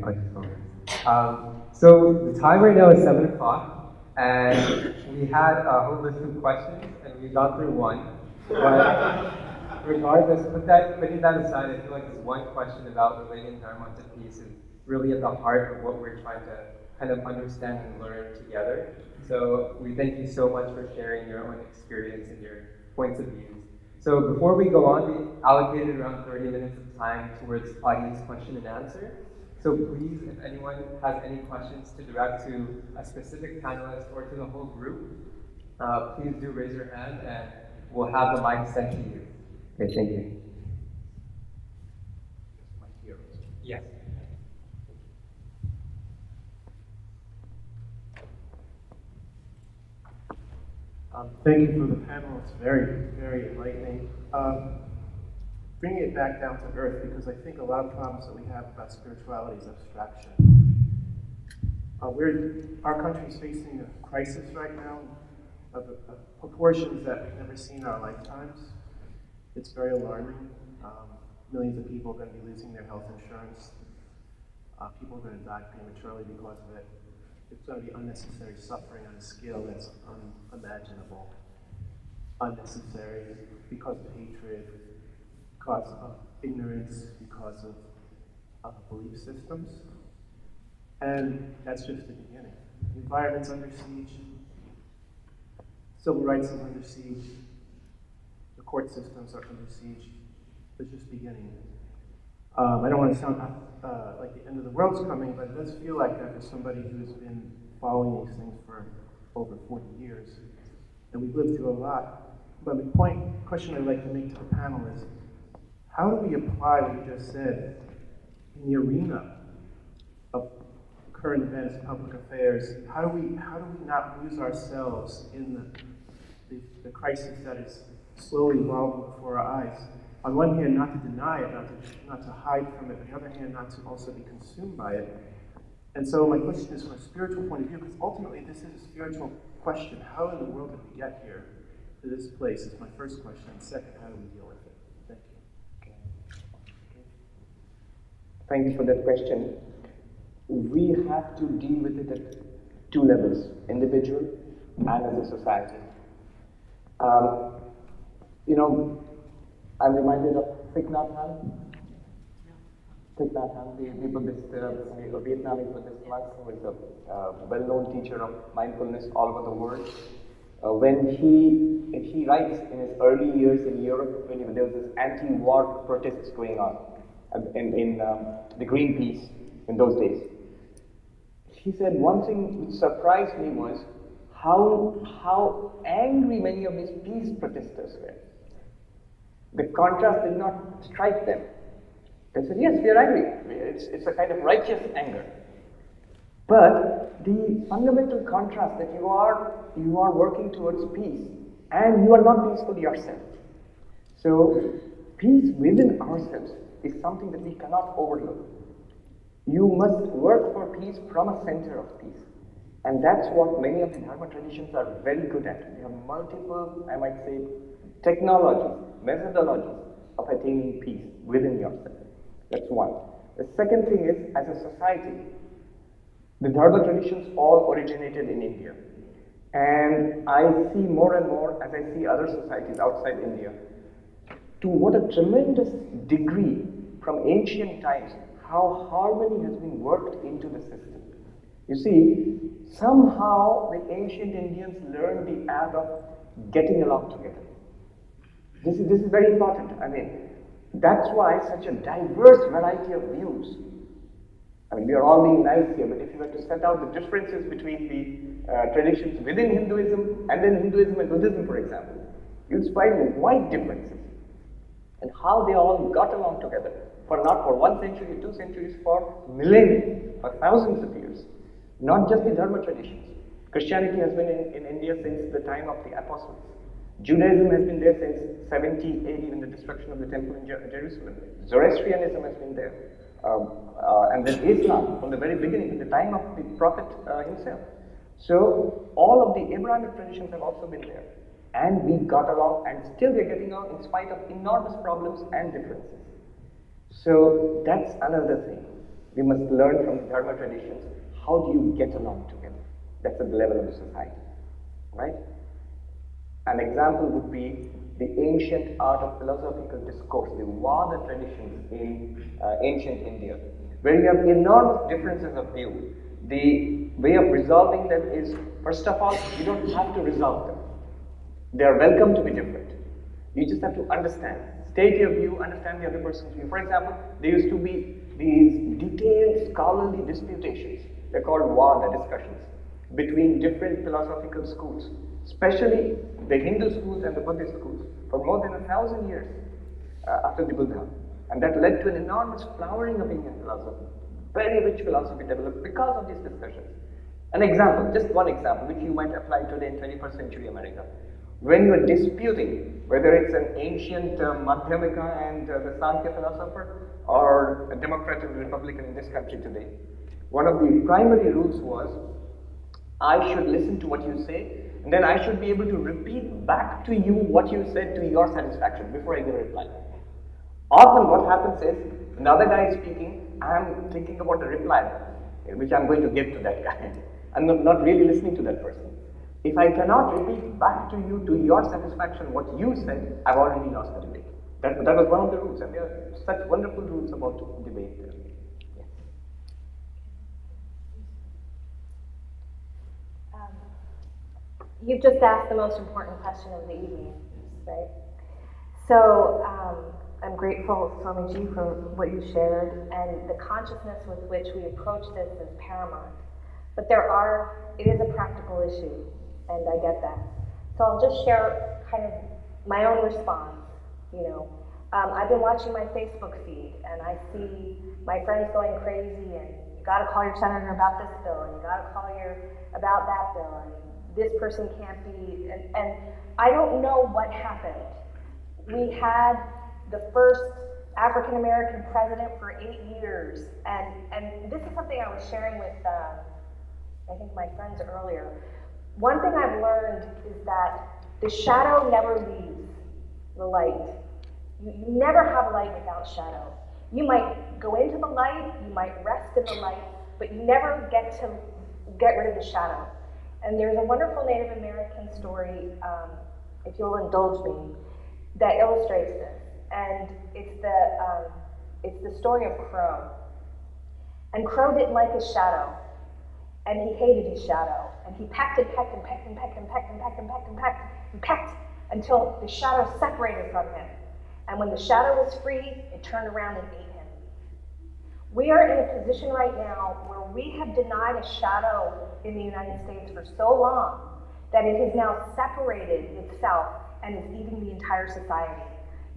I'll just go. So the time right now is 7 o'clock, and we had a whole list of questions, and we got through one. But regardless, putting that aside, I feel like this one question about relating Dharma to peace is really at the heart of what we're trying to kind of understand and learn together. So we thank you so much for sharing your own experience and your points of views. So before we go on, we allocated around 30 minutes of time towards audience question and answer. So please, if anyone has any questions to direct to a specific panelist or to the whole group, please do raise your hand and we'll have the mic sent to you. Okay, thank you. Yes. Thank you for the panel. It's very, very enlightening. Bringing it back down to earth, because I think a lot of problems that we have about spirituality is abstraction. Our country is facing a crisis right now of proportions that we've never seen in our lifetimes. It's very alarming. Millions of people are going to be losing their health insurance. People are going to die prematurely because of it. It's going to be unnecessary suffering on a scale that's unimaginable. Unnecessary because of hatred, because of ignorance, because of belief systems. And that's just the beginning. The environment's under siege. Civil rights is under siege. The court systems are under siege. It's just beginning. I don't want to sound like the end of the world's coming, but it does feel like that for somebody who's been following these things for over 40 years. And we've lived through a lot. But the question I'd like to make to the panel is, how do we apply what you just said in the arena of current events, public affairs? How do we not lose ourselves in the crisis that is slowly evolving before our eyes? On one hand, not to deny it, not to hide from it. On the other hand, not to also be consumed by it. And so my question is from a spiritual point of view, because ultimately this is a spiritual question. How in the world did we get here to this place? Is my first question. And second, how do we deal with it? Thank you. Thank you for that question. We have to deal with it at two levels, individual and as a society. I'm reminded of Thich Nhat Hanh. Thich Nhat Hanh, the Buddhist, Vietnamese Buddhist monk, who is a well-known teacher of mindfulness all over the world. When he writes in his early years in Europe, when there was this anti-war protests going on in the Greenpeace in those days, he said one thing which surprised me was how angry many of these peace protesters were. The contrast did not strike them. They said, yes, we are angry. It's a kind of righteous anger. But the fundamental contrast that you are working towards peace and you are not peaceful yourself. So peace within ourselves is something that we cannot overlook. You must work for peace from a center of peace. And that's what many of the Dharma traditions are very good at. They have multiple, I might say, technologies, methodologies of attaining peace within yourself. That's one. The second thing is, as a society, the Dharma traditions all originated in India. And I see more and more, as I see other societies outside India, to what a tremendous degree from ancient times, how harmony has been worked into the system. You see, somehow the ancient Indians learned the art of getting along together. This is very important. I mean, that's why such a diverse variety of views. I mean, we are all being nice here, but if you were to set out the differences between the traditions within Hinduism and then Hinduism and Buddhism, for example, you'd find wide differences. And how they all got along together, not for 1 century, 2 centuries, for millennia, for thousands of years. Not just the Dharma traditions. Christianity has been in India since the time of the apostles. Judaism has been there since 70 AD when the destruction of the temple in Jerusalem. Zoroastrianism has been there. And then Islam from the very beginning, at the time of the Prophet himself. So all of the Abrahamic traditions have also been there. And we got along, and still we're getting along in spite of enormous problems and differences. So that's another thing. We must learn from the Dharma traditions, how do you get along together? That's at the level of the society, right? An example would be the ancient art of philosophical discourse, the Vada traditions in ancient India, where you have enormous differences of view. The way of resolving them is, first of all, you don't have to resolve them. They are welcome to be different. You just have to understand. State your view, understand the other person's view. For example, there used to be these detailed scholarly disputations. They're called Vada discussions between different philosophical schools, especially the Hindu schools and the Buddhist schools, for more than 1,000 years after the Buddha. And that led to an enormous flowering of Indian philosophy. Very rich philosophy developed because of these discussions. An example, just one example, which you might apply today in 21st century America. When you are disputing whether it's an ancient Madhyamika and the Sankhya philosopher, or a Democrat and Republican in this country today, one of the primary rules was, I should listen to what you say, and then I should be able to repeat back to you what you said to your satisfaction before I give a reply. Often what happens is, when the other guy is speaking, I am thinking about a reply, which I'm going to give to that guy. I'm not really listening to that person. If I cannot repeat back to you, to your satisfaction, what you said, I've already lost the debate. That was one of the rules, and there are such wonderful rules about debate there. Yes. You've just asked the most important question of the evening, right? So I'm grateful, Swamiji, for what you shared, and the consciousness with which we approach this is paramount. But it is a practical issue, and I get that. So I'll just share kind of my own response, I've been watching my Facebook feed, and I see my friends going crazy, and you gotta call your senator about this bill, and you gotta call about that bill, and this person can't be, and I don't know what happened. We had the first African American president for 8 years, and this is something I was sharing with, I think my friends earlier. One thing I've learned is that the shadow never leaves the light. You never have a light without shadow. You might go into the light, you might rest in the light, but you never get rid of the shadow. And there's a wonderful Native American story, if you'll indulge me, that illustrates this. And it's the story of Crow. And Crow didn't like his shadow, and he hated his shadow. And he pecked and pecked and pecked and pecked and pecked and pecked and pecked and pecked and pecked until the shadow separated from him. And when the shadow was free, it turned around and ate him. We are in a position right now where we have denied a shadow in the United States for so long that it has now separated itself and is eating the entire society.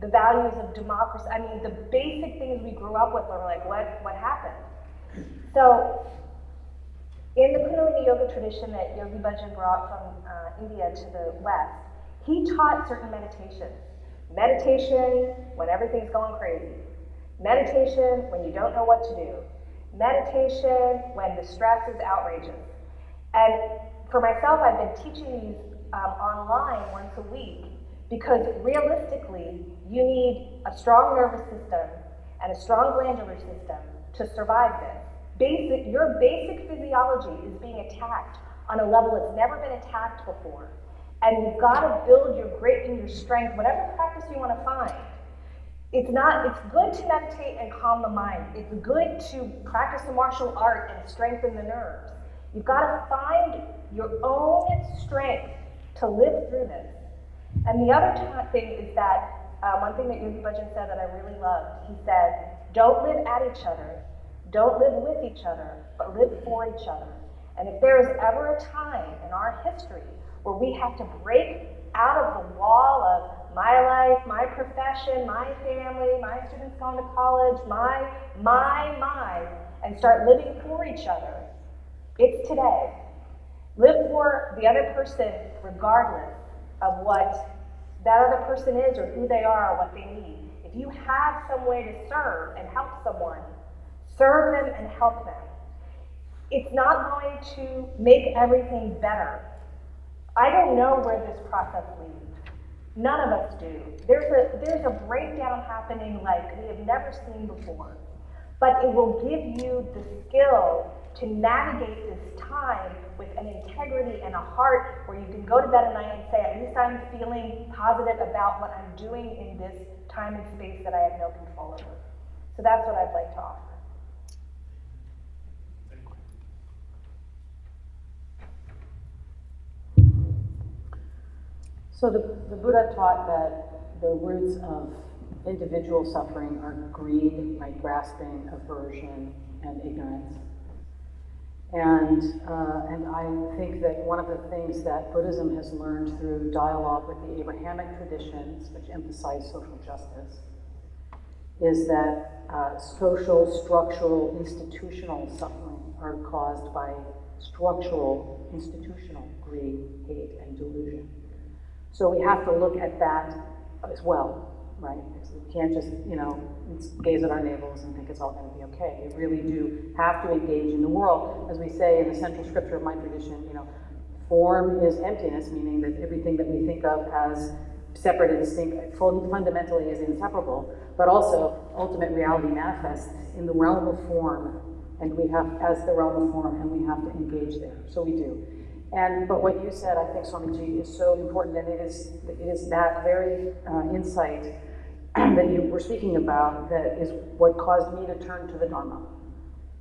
The values of democracy, the basic things we grew up with are like, what happened? So, in the Kundalini Yoga tradition that Yogi Bhajan brought from India to the West, he taught certain meditations. Meditation when everything's going crazy. Meditation when you don't know what to do. Meditation when the stress is outrageous. And for myself, I've been teaching these online once a week because realistically, you need a strong nervous system and a strong glandular system to survive this. Your basic physiology is being attacked on a level it's never been attacked before. And you've got to build your grit and your strength, whatever practice you want to find. It's good to meditate and calm the mind. It's good to practice the martial art and strengthen the nerves. You've got to find your own strength to live through this. And the other thing is that, one thing that Yogi Bhajan said that I really loved, he said, don't live at each other, don't live with each other, but live for each other. And if there is ever a time in our history where we have to break out of the wall of my life, my profession, my family, my students going to college, my, and start living for each other, it's today. Live for the other person regardless of what that other person is or who they are or what they need. If you have some way to serve and help someone, serve them and help them. It's not going to make everything better. I don't know where this process leads. None of us do. There's a breakdown happening like we have never seen before. but it will give you the skill to navigate this time with an integrity and a heart where you can go to bed at night and say, at least I'm feeling positive about what I'm doing in this time and space that I have no control over. So that's what I'd like to offer. So the Buddha taught that the roots of individual suffering are greed, right, grasping, aversion, and ignorance. And I think that one of the things that Buddhism has learned through dialogue with the Abrahamic traditions, which emphasize social justice, is that social, structural, institutional suffering are caused by structural, institutional greed, hate, and delusion. So we have to look at that as well, right? We can't just, gaze at our navels and think it's all going to be okay. We really do have to engage in the world. As we say in the central scripture of my tradition, form is emptiness, meaning that everything that we think of as separate and distinct fundamentally is inseparable, but also ultimate reality manifests in the realm of form, and we have, as the realm of form, and we have to engage there. So we do. But what you said, I think, Swamiji, is so important, and it is that very insight that you were speaking about that is what caused me to turn to the Dharma.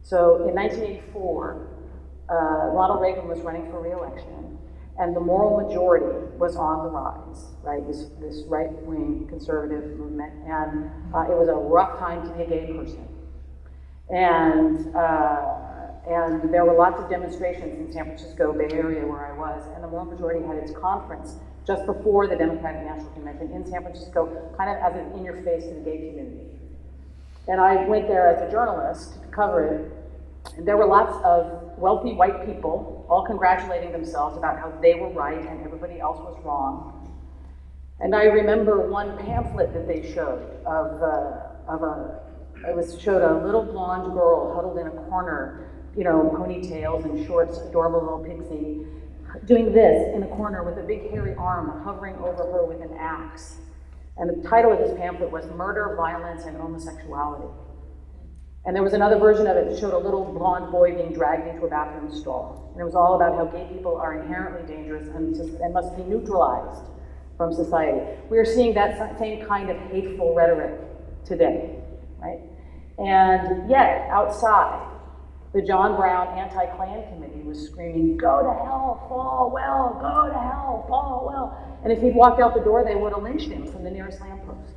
So in 1984, Ronald Reagan was running for re-election, and the moral majority was on the rise, right? This right-wing conservative movement, and it was a rough time to be a gay person. And there were lots of demonstrations in San Francisco, Bay Area, where I was, and the moral majority had its conference just before the Democratic National Convention in San Francisco, kind of as an in-your-face to the gay community. And I went there as a journalist to cover it, and there were lots of wealthy white people all congratulating themselves about how they were right and everybody else was wrong. And I remember one pamphlet that they showed showed a little blonde girl huddled in a corner, ponytails and shorts, adorable little pixie, doing this in a corner with a big hairy arm hovering over her with an axe. And the title of this pamphlet was Murder, Violence, and Homosexuality. And there was another version of it that showed a little blonde boy being dragged into a bathroom stall. And it was all about how gay people are inherently dangerous and must be neutralized from society. We are seeing that same kind of hateful rhetoric today, right? And yet, outside, the John Brown anti-Klan committee was screaming, "Go to hell, fall well, go to hell, fall well." And if he'd walked out the door, they would have lynched him from the nearest lamppost,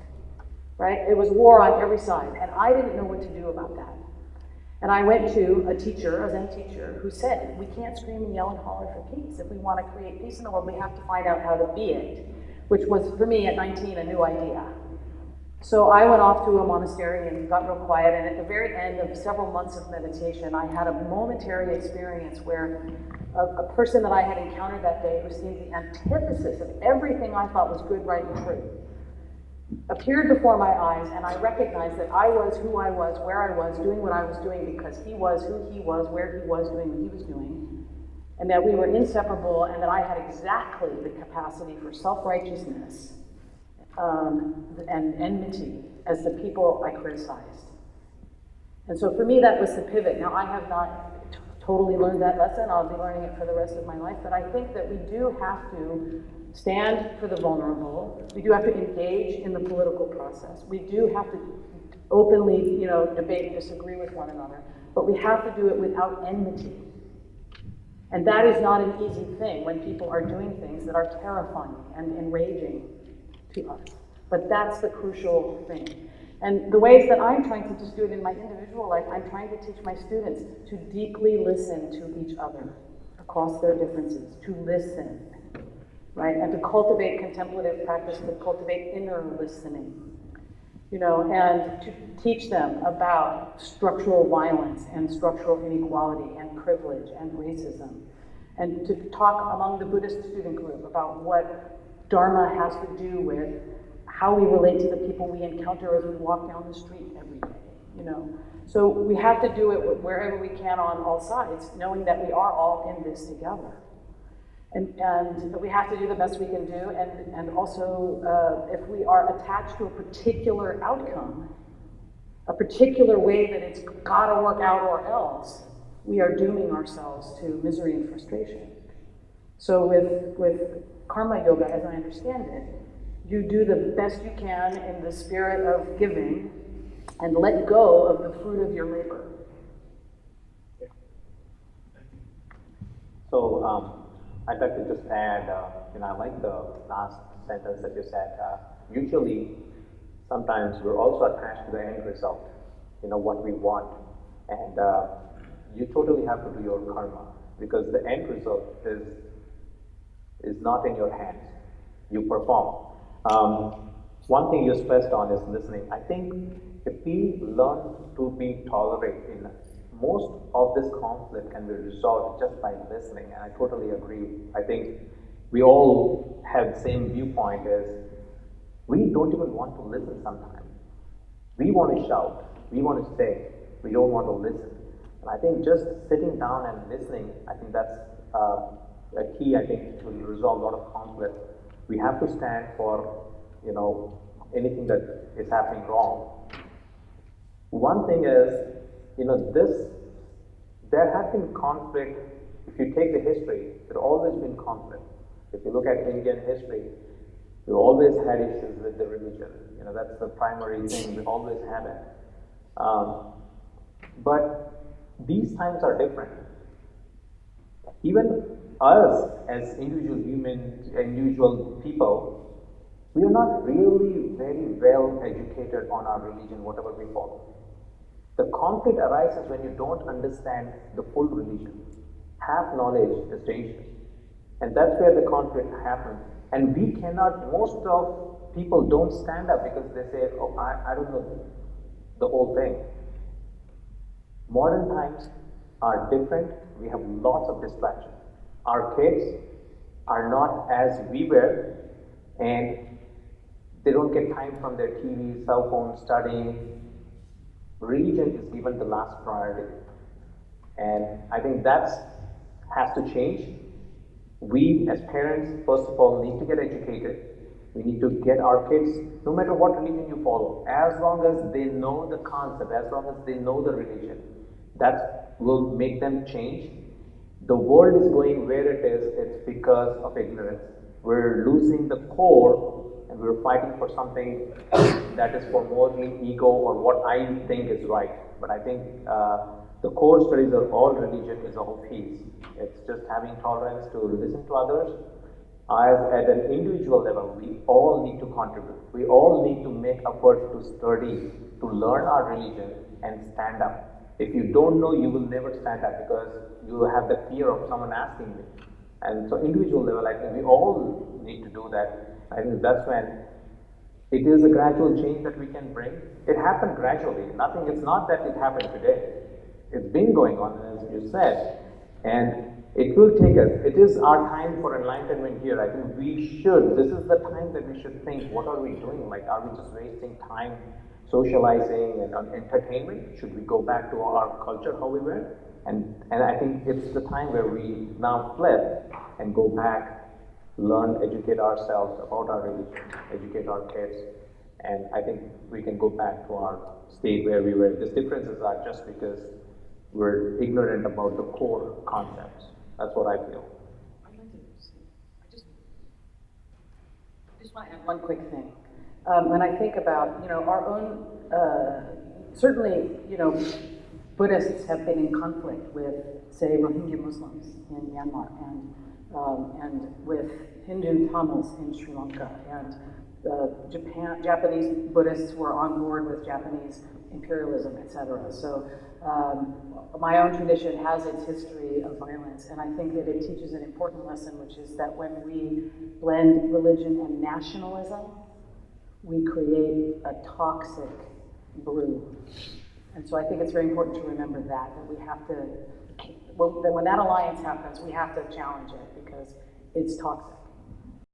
right? It was war on every side, and I didn't know what to do about that. And I went to a Zen teacher, who said, we can't scream and yell and holler for peace. If we want to create peace in the world, we have to find out how to be it, which was, for me, at 19, a new idea. So I went off to a monastery and got real quiet, and at the very end of several months of meditation, I had a momentary experience where a person that I had encountered that day, who seemed the antithesis of everything I thought was good, right, and true, appeared before my eyes, and I recognized that I was who I was, where I was, doing what I was doing, because he was who he was, where he was, doing what he was doing, and that we were inseparable, and that I had exactly the capacity for self-righteousness and enmity as the people I criticized. And so for me, that was the pivot. Now, I have not totally learned that lesson. I'll be learning it for the rest of my life, but I think that we do have to stand for the vulnerable. We do have to engage in the political process. We do have to openly, debate and disagree with one another, but we have to do it without enmity. And that is not an easy thing when people are doing things that are terrifying and enraging to us. But that's the crucial thing. And the ways that I'm trying to just do it in my individual life, I'm trying to teach my students to deeply listen to each other across their differences, to listen, right? And to cultivate contemplative practice, to cultivate inner listening, and to teach them about structural violence and structural inequality and privilege and racism. And to talk among the Buddhist student group about what Dharma has to do with how we relate to the people we encounter as we walk down the street every day, So we have to do it wherever we can on all sides, knowing that we are all in this together. And we have to do the best we can do, and also if we are attached to a particular outcome, a particular way that it's gotta work out or else, we are dooming ourselves to misery and frustration. So with karma yoga, as I understand it, you do the best you can in the spirit of giving and let go of the fruit of your labor. So I'd like to just add, I like the last sentence that you said. Usually, sometimes we're also attached to the end result, what we want. And you totally have to do your karma, because the end result is not in your hands. You perform. One thing you stressed on is listening. I think if we learn to be tolerant in most of this conflict can be resolved just by listening, and I totally agree. I think we all have the same viewpoint as we don't even want to listen sometimes. We want to shout, we want to say, we don't want to listen. And I think just sitting down and listening, I think that's a key, I think, to resolve a lot of conflict. We have to stand for, anything that is happening wrong. One thing is, there has been conflict. If you take the history, there always been conflict. If you look at Indian history, we always had issues with the religion. That's the primary thing. We always have it. But these times are different. Even us as individual humans, individual people, we are not really very well educated on our religion, whatever we follow. The conflict arises when you don't understand the full religion. Half knowledge is dangerous. And that's where the conflict happens. And we cannot, most of people don't stand up because they say, oh, I don't know the whole thing. Modern times are different. We have lots of distractions. Our kids are not as we were, and they don't get time from their TV, cell phones, studying. Religion is given the last priority. And I think that has to change. We as parents, first of all, need to get educated. We need to get our kids, no matter what religion you follow, as long as they know the concept, as long as they know the religion, that will make them change. The world is going where it is, it's because of ignorance. We're losing the core, and we're fighting for something that is for mostly ego or what I think is right. But I think the core studies of all religion is a whole piece. It's just having tolerance to listen to others. As at an individual level, we all need to contribute. We all need to make effort to study, to learn our religion and stand up. If you don't know, you will never stand up because you have the fear of someone asking you. And so individual level, I think we all need to do that. I think that's when it is a gradual change that we can bring. It happened gradually. It's not that it happened today. It's been going on, as you said. And it will take us. It is our time for enlightenment here. I think this is the time that we should think, what are we doing? Like, are we just wasting time socializing and on entertainment? Should we go back to our culture, how we were? And I think it's the time where we now flip and go back, learn, educate ourselves about our religion, educate our kids. And I think we can go back to our state where we were. These differences are just because we're ignorant about the core concepts. That's what I feel. I just want to add one quick thing. When I think about, our own, certainly, Buddhists have been in conflict with, say, Rohingya Muslims in Myanmar and with Hindu Tamils in Sri Lanka, and Japanese Buddhists were on board with Japanese imperialism, etc. So my own tradition has its history of violence, and I think that it teaches an important lesson, which is that when we blend religion and nationalism, we create a toxic brew. And so I think it's very important to remember that we have to, when that alliance happens, we have to challenge it because it's toxic.